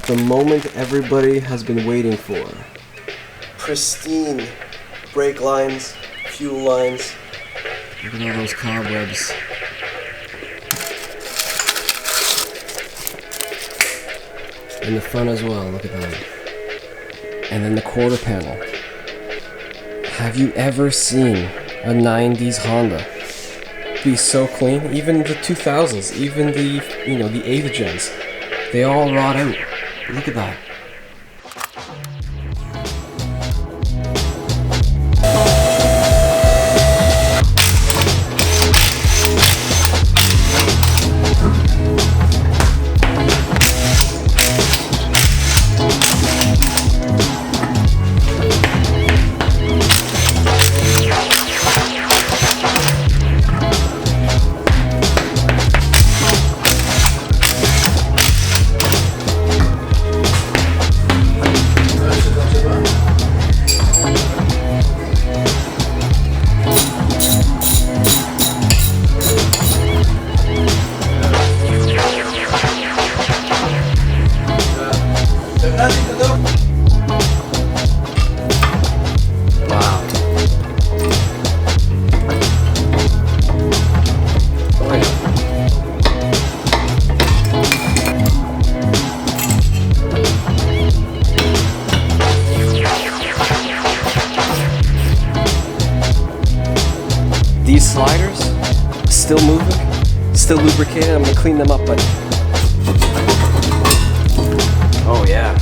The moment everybody has been waiting for. Pristine brake lines, fuel lines. Look at all those cobwebs. In the front as well, look at that. And then the quarter panel. Have you ever seen a 90s Honda be so clean? Even the 2000s, even the 8th gens, they all rot out. Look at that. These sliders, still moving, still lubricated. I'm gonna clean them up, but oh yeah.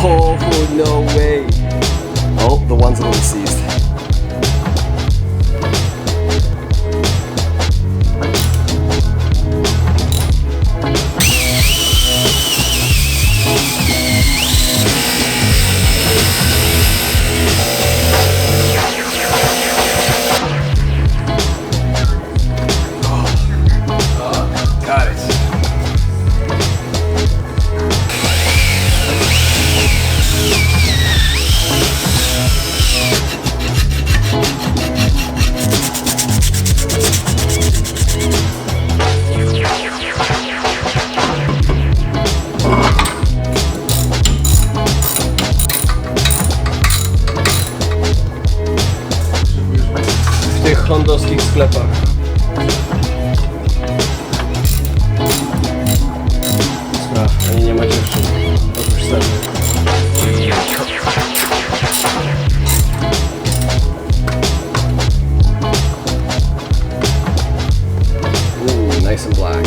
Oh, no way. Oh, the one's a little seized. Got it. W tych hondowskich sklepach. Spraw, ani nie ma dziewczyn. Oprócz sobie. Nice and black.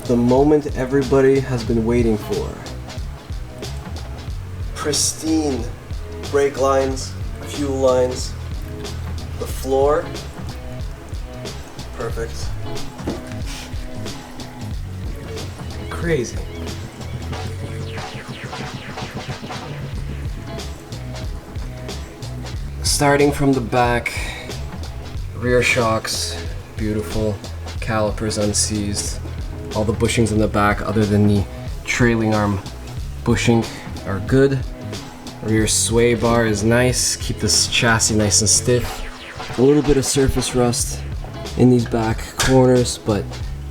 The moment everybody has been waiting for. Pristine brake lines, fuel lines. The floor, perfect. crazy. Starting from the back, rear shocks, beautiful. Calipers unseized. All the bushings in the back, other than the trailing arm bushing, are good. Rear sway bar is nice. Keep this chassis nice and stiff. A little bit of surface rust in these back corners, but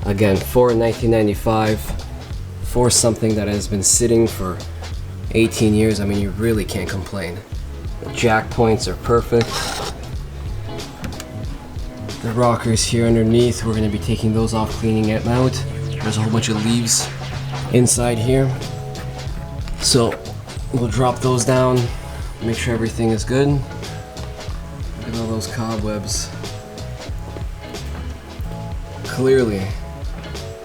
again, for 1995, for something that has been sitting for 18 years, I mean, you really can't complain. The jack points are perfect. The rockers here underneath, we're going to be taking those off, cleaning it out. There's a whole bunch of leaves inside here. So we'll drop those down, make sure everything is good. Look at all those cobwebs. Clearly,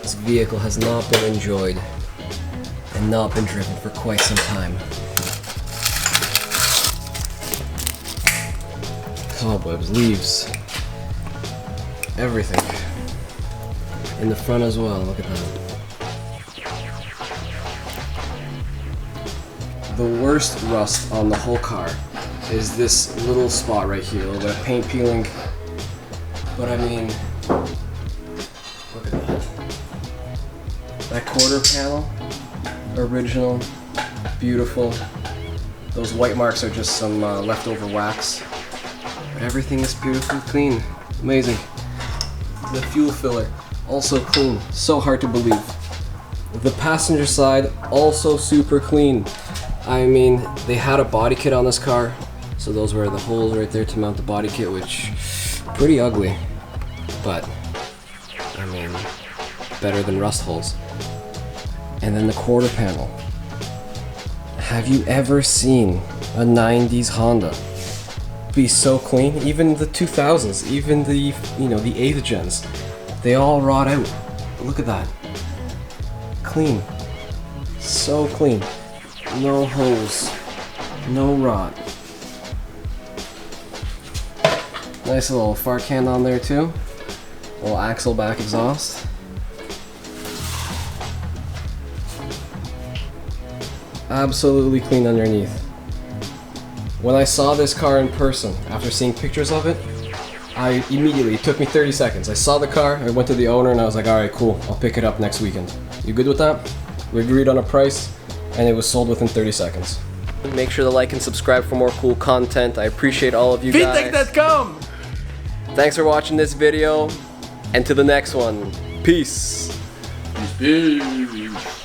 this vehicle has not been enjoyed and not been driven for quite some time. Cobwebs, leaves, everything. In the front as well, look at that. The worst rust on the whole car is this little spot right here, a little bit of paint peeling. But I mean, look at that. That quarter panel, original, beautiful. Those white marks are just some leftover wax. But everything is beautifully clean, amazing. The fuel filler, also clean, so hard to believe. The passenger side, also super clean. I mean, they had a body kit on this car, so those were the holes right there to mount the body kit, which pretty ugly, but I mean, better than rust holes. And then the quarter panel. Have you ever seen a 90s Honda be so clean? Even the 2000s, even the, you know, the 8th gens, they all rot out. Look at that. Clean. So clean. No holes. No rot. Nice little fart can on there too. Little axle back exhaust. Absolutely clean underneath. When I saw this car in person, after seeing pictures of it, it took me 30 seconds. I saw the car, I went to the owner and I was like, alright, cool, I'll pick it up next weekend. You good with that? We agreed on a price and it was sold within 30 seconds. Make sure to like and subscribe for more cool content. I appreciate all of you guys. Fintech.com! Thanks for watching this video, and to the next one. Peace. Peace.